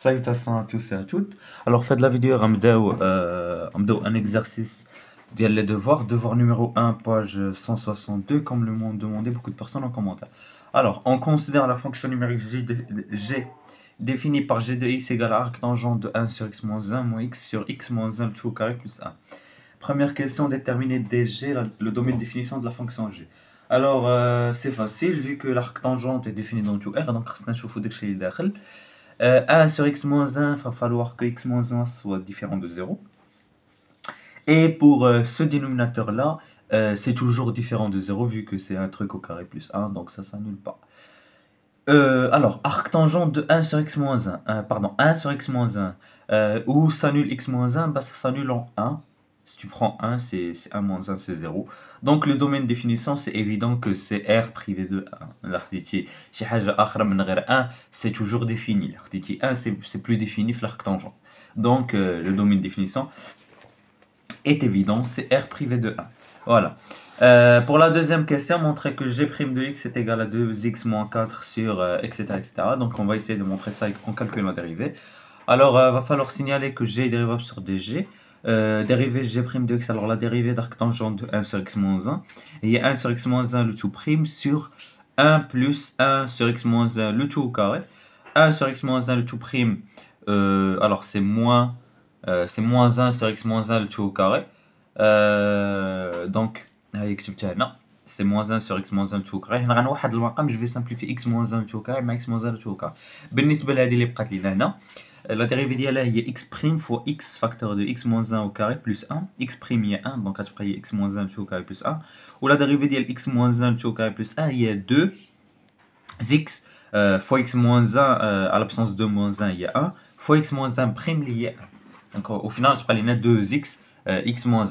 Salutations à tous et à toutes. Alors, faites la vidéo, غنبداو un exercice ديال les devoirs. Devoir numéro 1, page 162, comme le m'ont demandé beaucoup de personnes en commentaire. Alors, on considère la fonction numérique g définie par g de x égale à arc tangent de 1 sur x moins 1 moins x sur x moins 1 tout au carré plus 1. Première question, déterminer dg, le domaine de définition de la fonction g. Alors, c'est facile, vu que l'arc tangente est défini dans tout R, donc خصنا نشوفو داكشي اللي داخل. 1 sur x moins 1, il va falloir que x moins 1 soit différent de 0. Et pour ce dénominateur-là, c'est toujours différent de 0 vu que c'est un truc au carré plus 1, donc ça s'annule pas. Alors, arc tangent de 1 sur x moins 1, pardon, 1 sur x moins 1, où s'annule x moins 1, bah, ça s'annule en 1. Si tu prends 1, c'est 1 moins 1, c'est 0. Donc le domaine de définition, c'est évident que c'est R privé de 1. L'arc شي حاجة أخرى من غير 1, c'est toujours défini. L'arc 1, c'est plus défini que l'arc tangent. Donc le domaine de définition est évident, c'est R privé de 1. Voilà. Pour la deuxième question, montrer que g' de x est égal à 2x moins 4 sur etc., etc. Donc on va essayer de montrer ça en calculant la dérivée. Alors, va falloir signaler que g est dérivable sur dg. Dérivée g' de x, alors la dérivée d'arc tangent de 1 sur x moins 1. Et il y a 1 sur x moins 1 le tout prime sur 1 plus 1 sur x moins 1 le tout au carré. 1 sur x moins 1 le tout prime, alors c'est moins 1 sur x moins 1 le tout au carré. Donc, c'est moins 1 sur x moins 1 le tout au carré. Je vais simplifier x moins 1 le tout au carré, mais x moins 1 le tout au carré. بالنسبة لهذه اللي بقات لي هنا, la dérivée ديالها هي x prime fois x facteur de x moins 1 au carré plus 1. x prime هي 1, donc غتبقى هي x moins 1 le tout au carré plus 1. Ou la dérivée ديال x moins 1 le tout au carré plus 1 هي 2 x fois x moins 1 à l'absence de moins 1 il y a 1 fois x moins 1 prime il y a 1. Donc au final je prends les 2x x moins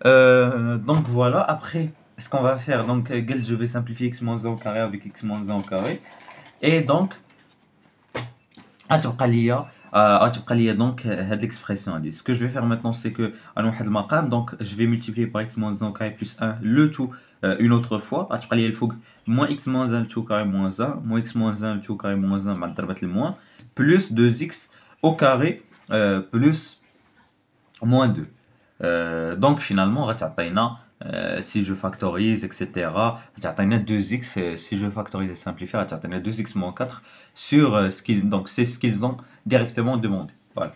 1. Donc voilà, après ce qu'on va faire, donc je vais simplifier x moins 1 au carré avec x moins 1 au carré. Et donc غتبقى ليا donc cette expression. Ce que je vais faire maintenant, c'est que donc je vais multiplier par x moins 1 au carré plus 1 le tout une autre fois. غتبقى ليا الفوق moins x moins 1 le tout au carré moins 1 moins x moins 1 le tout au carré moins 1 مع ضربة الموان plus 2x au carré plus moins 2. Donc finalement غتعطينا si je factorise etc. غتعطينا 2x, si je factorise et simplifie غتعطينا 2x moins 4 sur ce qu'ils, donc c'est ce qu'ils ont directement demandé. Voilà.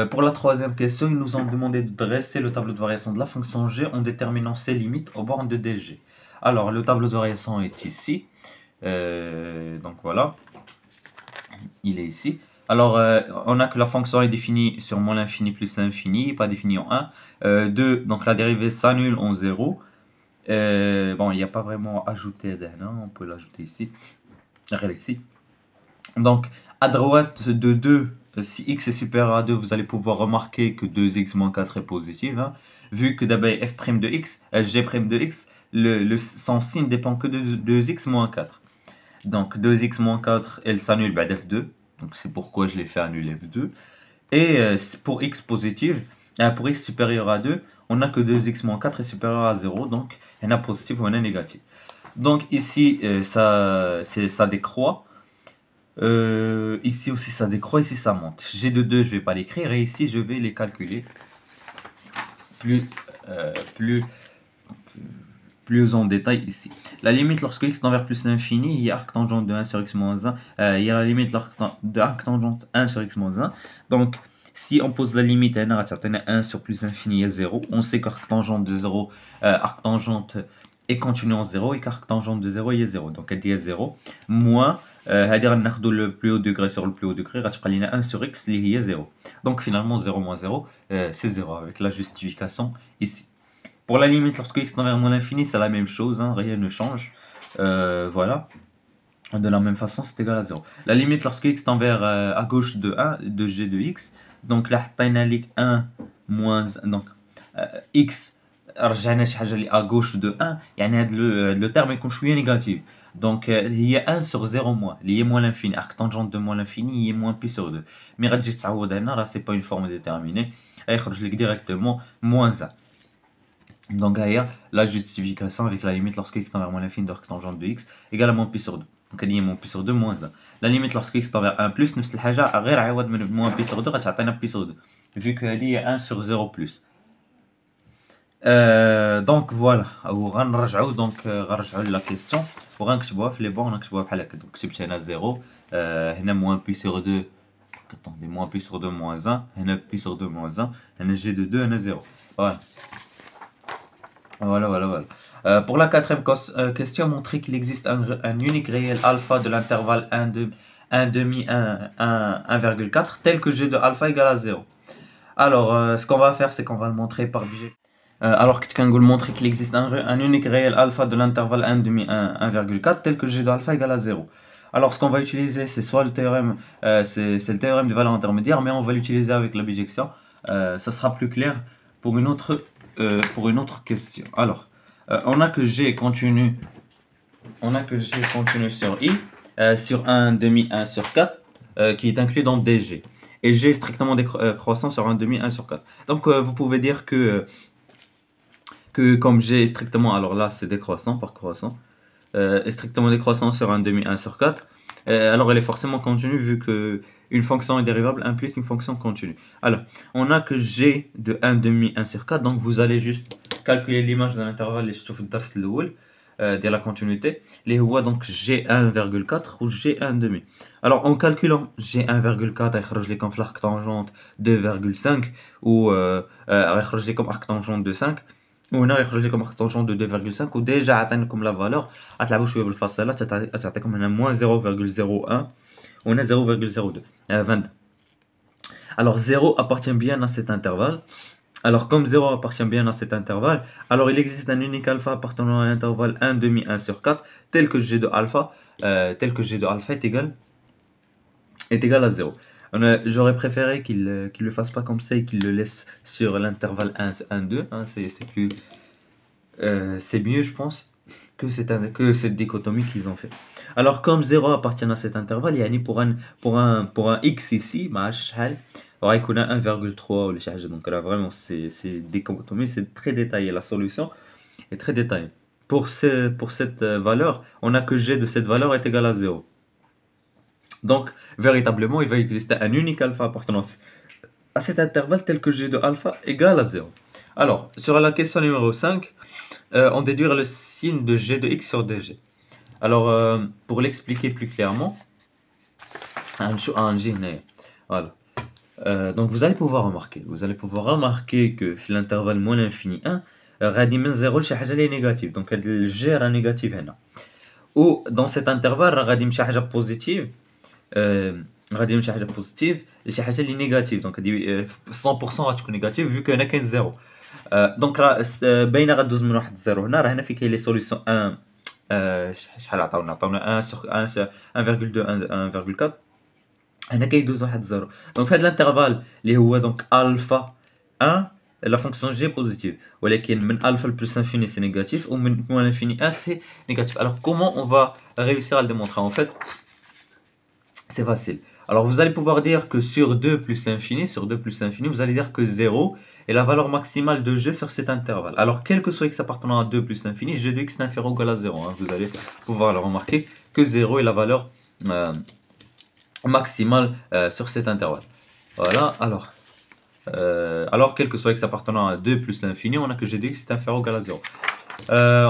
Pour la troisième question, ils nous ont demandé de dresser le tableau de variation de la fonction g en déterminant ses limites aux bornes de dg. Alors le tableau de variation est ici, donc voilà, il est ici. Alors on a que la fonction est définie sur moins l'infini plus l'infini, pas définie en 1. 2, donc la dérivée s'annule en 0. Bon, il n'y a pas vraiment à ajouter, on peut l'ajouter ici. Regardez ici. Donc à droite de 2, si x est supérieur à 2, vous allez pouvoir remarquer que 2x moins 4 est positif, hein, vu que d'abord f' de x, g' de x, son signe dépend que de 2x moins 4. Donc 2x moins 4, elle s'annule بعد f2, donc c'est pourquoi je l'ai fait annuler f2. Et pour x positif, pour x supérieur à 2, on n'a que 2x moins 4 est supérieur à 0, donc on a positif ou on a négatif. Donc ici, ça décroît. Ici aussi ça décroît, ici ça monte. G de 2, je vais pas l'écrire, et ici je vais les calculer plus en détail ici. La limite lorsque x tend vers plus l'infini, il y a arc tangente de 1 sur x moins 1, il y a la limite de arc tangente 1 sur x moins 1. Donc si on pose la limite à 1 sur plus l'infini, il y a 0. On sait qu'arc tangente de 0, arc tangente est continu en 0, et qu'arc tangente de 0 il y a 0. Donc elle dit 0 moins le plus haut degré sur le plus haut degré, 1 sur x, il y a 0. Donc finalement 0 moins 0, c'est 0 avec la justification ici. Pour la limite lorsque x tend vers moins l'infini, c'est la même chose, hein, rien ne change. Voilà. De la même façon, c'est égal à 0. La limite lorsque x tend vers à gauche de 1, de g de x, donc là, 1 moins, donc x, رجعنا شي حاجه اللي à gauche de 1, يعني هذا le terme يكون شويه négatif. Donc il y a 1 sur 0 moins, il y a moins l'infini, arc tangente de moins l'infini, il y a moins pi sur 2. Mais غتجي تعوض هنا, là c'est pas une forme déterminée, يخرج لك directement moins 1. Donc il y a la justification avec la limite lorsque x tend vers moins l'infini de arc tangente de x égale à moins pi sur 2. Donc هذه هي moins pi sur 2 moins 1. La limite lorsque x tend vers 1 plus نفس الحاجة غير عوض من moins pi sur 2 غتعطينا pi sur 2 vu que هذه هي 1 sur 0 plus. دونك فوالا وغنرجعو دونك غنرجعو لا كيسيون وغنكتبوها في لي بون غنكتبوها بحال هكا. دونك كتبت هنا 0 هنا moins pi sur 2 attendez moins pi sur 2 moins 1 هنا pi sur 2 moins 1 هنا g de 2 هنا 0 voilà. Voilà. Pour la quatrième question, montrer qu'il existe un unique réel alpha de l'intervalle 1, 1,5, 1,4 tel que g de alpha égale à 0. Alors, ce qu'on va faire, c'est qu'on va le montrer par biais. Alors, que tu peux montrer qu'il existe un unique réel alpha de l'intervalle 1,5, 1,4 tel que g de alpha égale à 0. Alors, ce qu'on va utiliser, c'est soit le théorème, c'est le théorème des valeurs intermédiaires, mais on va l'utiliser avec la bijection. Ça sera plus clair pour une autre question. Alors, on a que G continu sur I, sur 1 demi 1 sur 4, qui est inclus dans DG. Et G est strictement décroissant sur 1 demi 1 sur 4. Donc, vous pouvez dire que comme G est strictement, alors là c'est décroissant par croissant, est strictement décroissant sur 1 demi 1 sur 4, alors elle est forcément continue vu que une fonction dérivable implique une fonction continue. Alors, on a que G de 1 demi 1 sur 4, donc vous allez juste calculer l'image de l'intervalle de la continuité. Les voix donc G1,4 ou G1 demi. Alors, en calculant G1,4, il y comme l'arctangente 2,5 ou il y comme arctangente de 5. ou هنا يخرج لكم arctangente de 2,5 وديجا عطيناكم لا فالور غتلعبوا شويه بالفاصله تعطيكم هنا moins 0,01 وهنا 0,02 22. Alors 0 appartient bien à cet intervalle. Alors comme 0 appartient bien à cet intervalle, alors il existe un unique alpha appartenant à l'intervalle 1 demi 1 sur 4 tel que g de alpha est égal à 0. J'aurais préféré qu'il le fasse pas comme ça et qu'il le laisse sur l'intervalle 1, 2. Hein, c'est mieux, je pense, que cette dichotomie qu'ils ont fait. Alors, comme 0 appartient à cet intervalle, pour un x ici, on a 1,3 ou les donc là, vraiment, c'est dichotomie, c'est très détaillé. La solution est très détaillée. Pour cette valeur, on a que g de cette valeur est égal à 0. Donc, véritablement, il va exister un unique alpha appartenant à cet intervalle tel que g de alpha égale à 0. Alors, sur la question numéro 5, on déduire le signe de g de x sur dg. Alors, pour l'expliquer plus clairement, voilà. Donc, vous allez pouvoir remarquer que l'intervalle moins l'infini 1, غادي من 0 لشي حاجة اللي négative. Donc, le g est négatif هنا. Ou dans cet intervalle, غادي يمشي حاجة positive. غادي يمشي حاجه بوزيتيف لشي حاجه اللي نيجاتيف. دونك هادي 100% غتكون نيجاتيف فيو كو هنا كاين زيرو. دونك راه باينه غدوز من واحد الزيرو هنا. راه هنا فين كاين لي سوليسيون 1 شحال عطاونا 1 sur 1,2 1,4 هنا كيدوز واحد الزيرو. دونك في هاد الانترفال اللي هو دونك الفا 1 la fonction g est positive. ولكن من alpha plus infini c'est négatif ou من moins l'infini 1 c'est négatif. Alors comment on va réussir à le démontrer? En fait, c'est facile. Alors vous allez pouvoir dire que sur 2 plus l'infini, vous allez dire que 0 est la valeur maximale de g sur cet intervalle. Alors quel que soit x appartenant à 2 plus l'infini, g de x est inférieur ou égal à 0. Hein. Vous allez pouvoir le remarquer que 0 est la valeur maximale sur cet intervalle. Voilà, alors quel que soit x appartenant à 2 plus l'infini, on a que g de x est inférieur ou égal à 0.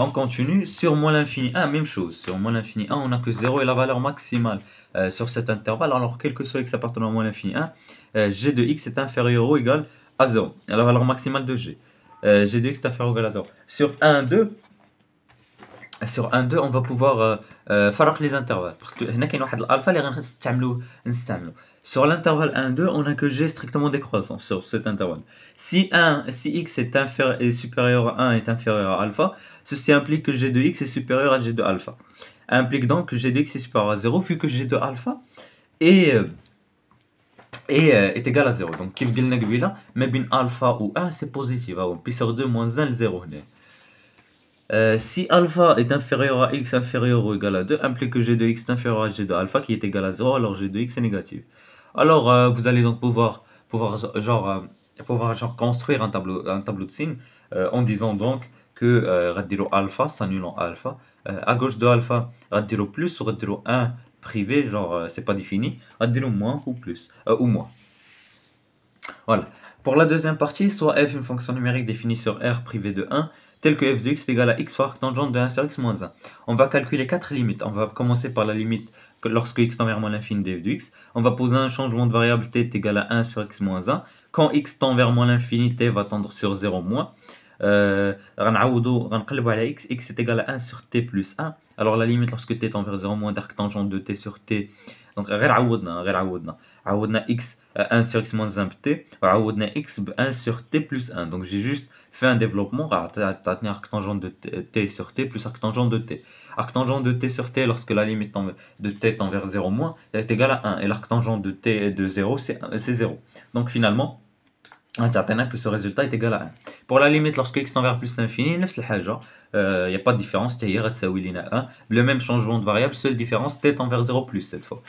On continue. Sur moins l'infini 1, même chose. Sur moins l'infini 1, on a que 0 est la valeur maximale sur cet intervalle. Alors, quel que soit x appartenant à moins l'infini 1, g de x est inférieur ou égal à 0. La valeur maximale de g. G de x est inférieur ou égal à 0. Sur 1, 2, on va pouvoir faire les intervalles. Parce que هنا كاين واحد الالفا اللي غنستعملو. Sur l'intervalle 1, 2, on a que g strictement décroissant sur cet intervalle. Si x est supérieur à 1 est inférieur à alpha, ceci implique que g de x est supérieur à g de alpha. Implique donc que g de x est supérieur à 0, vu que g de alpha est égal à 0. Donc, كيف قلنا قبيله ما بين alpha ou 1 c'est positif. Pi sur 2 moins 1 le 0 هنا. Si alpha est inférieur à x inférieur ou égal à 2, implique que g de x est inférieur à g de alpha qui est égal à 0, alors g de x est négatif. Alors, vous allez donc pouvoir construire un tableau de signes en disant donc que alpha s'annulant alpha, à gauche de alpha, غديروا plus وغديروا 1 privé, genre c'est pas défini, غديروا moins ou plus, ou moins. Voilà. Pour la deuxième partie, soit f une fonction numérique définie sur R privé de 1, telle que f de x est égal à x fois arctangente de 1 sur x moins 1. On va calculer 4 limites. On va commencer par la limite que lorsque x tend vers moins l'infini de f de x. On va poser un changement de variable t est égal à 1 sur x moins 1. Quand x tend vers moins l'infini, t va tendre sur 0 moins. غنقلبوا على x est égal à 1 sur t plus 1. Alors la limite lorsque t tend vers 0 moins d'arctangente de t sur t. Donc غير عوضنا x 1 sur x moins 1 t, وعوضنا x 1 sur t plus 1. Donc j'ai juste fait un développement, تعطيني arctangente de t sur t plus arctangente de t. Arctangente de t sur t lorsque la limite de t tend vers 0 moins est égale à 1. Et l'arctangente de t de 0 c'est 0. Donc finalement, que ce résultat est égal à 1. Pour la limite lorsque x tend vers plus l'infini, نفس الحاجة. Il n'y a pas de différence, هي غتساوي لينا 1. Le même changement de variable, seule différence, t tend vers 0 plus cette fois.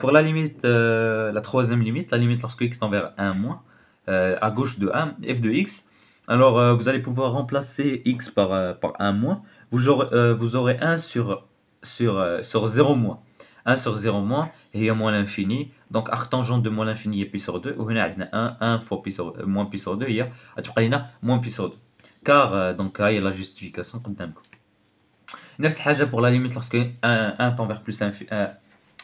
Pour la limite, la troisième limite, la limite lorsque x tend vers 1 moins, à gauche de 1, f de x, alors vous allez pouvoir remplacer x par 1 moins, vous aurez 1 sur 0 moins. 1 sur 0 moins, et moins l'infini, donc arctangente de moins l'infini est pi sur 2, ou 1 fois pi sur, moins pi sur 2, il y a moins pi sur 2. Car, donc, il y a la justification comme d'un coup. نفس الحاجة pour la limite lorsque 1 tend vers plus l'infini,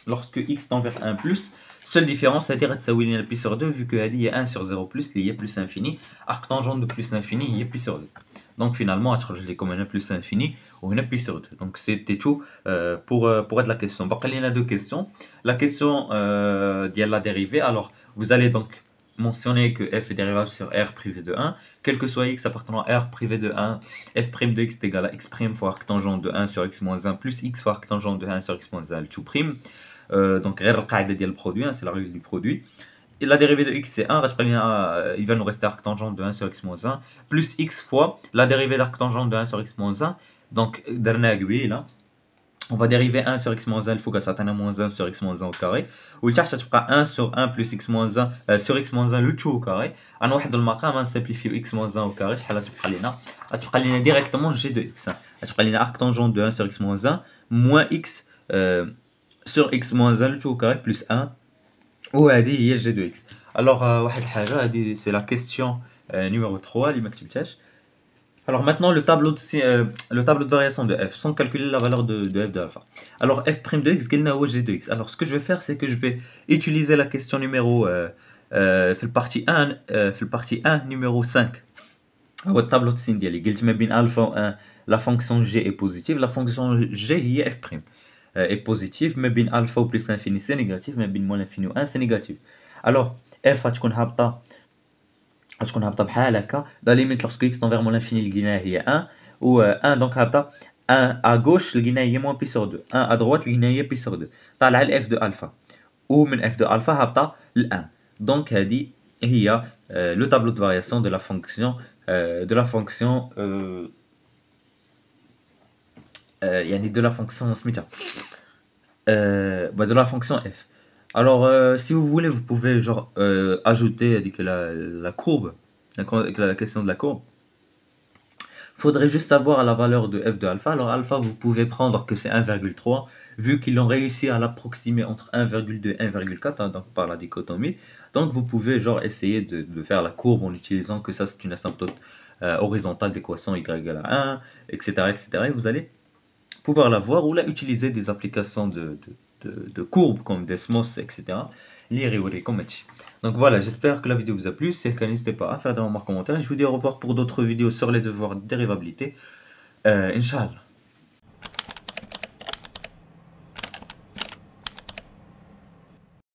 lorsque x tend vers 1 plus, seule différence, c'est-à-dire تساوي لنا pi sur 2, vu que il y a 1 sur 0 plus, il y a plus infini, arctangente de plus l'infini, il y a pi sur 2. Donc finalement, je l'ai comme 1 plus infini, ou 1 pi sur 2. Donc c'était tout pour être la question. Donc il y en a deux questions. La question de la dérivée, alors vous allez donc mentionner que f est dérivable sur R privé de 1, quel que soit x appartenant à R privé de 1, f' de x est égal à x' fois arctangente de 1 sur x moins 1 plus x fois arctangente de 1 sur x moins 1 tout prime. Donc le produit, hein, c'est la règle du produit. Et la dérivée de x c'est 1, il va nous rester arctangente de 1 sur x moins 1, plus x fois la dérivée d'arctangente de 1 sur x moins 1. Donc, là, on va dériver 1 sur x moins 1, il faut que moins 1 sur x moins 1 au carré. Ou le 1 sur 1 plus x moins 1 sur x moins 1 le tout au carré. On va simplifier x moins 1 au carré. On va directement g de x. On va arctangente de 1 sur x moins 1 moins x sur x moins 1 le tout au carré plus 1. Ou هذه g de x. Alors, c'est la question numéro 3 اللي ما كتبتهاش. Alors maintenant le tableau de variation de f sans calculer la valeur de f de alpha. Alors f' de x قلنا هو g de x. Alors ce que je vais faire c'est que je vais utiliser la question numéro في الpartie 1 numéro 5. هو الtableau de signe ديالي قلت ما بين alpha و 1 la fonction g est positive, la fonction g هي f' est positive, mais bin alpha ou plus l'infini c'est négatif, mais bin moins l'infini ou 1 c'est négatif. Alors f غتكون هابطه بحال هكا. La limite lorsque x tend vers moins l'infini لقيناها هي 1 و 1 donc هابطه 1 à gauche لقيناها هي moins pi sur 2, 1 à droite لقيناها هي pi sur 2. طالعه ل f de alpha ومن f de alpha هابطه ل 1. Donc هذه هي le tableau de variation de la fonction يعني de la fonction سميتها de la fonction f. Alors si vous voulez vous pouvez genre ajouter la courbe, la question de la courbe. Faudrait juste savoir la valeur de f de alpha. Alors alpha vous pouvez prendre que c'est 1,3 vu qu'ils ont réussi à l'approximer entre 1,2 et 1,4 hein, donc par la dichotomie. Donc vous pouvez genre essayer de faire la courbe en utilisant que ça c'est une asymptote horizontale d'équation y égale à 1, etc., etc. Et vous allez pouvoir la voir ou la utiliser des applications de courbes comme Desmos, etc. Donc voilà, j'espère que la vidéo vous a plu. Si c'est le cas, n'hésitez pas à faire des remarques en commentaire. Je vous dis au revoir pour d'autres vidéos sur les devoirs de dérivabilité. Inch'Allah.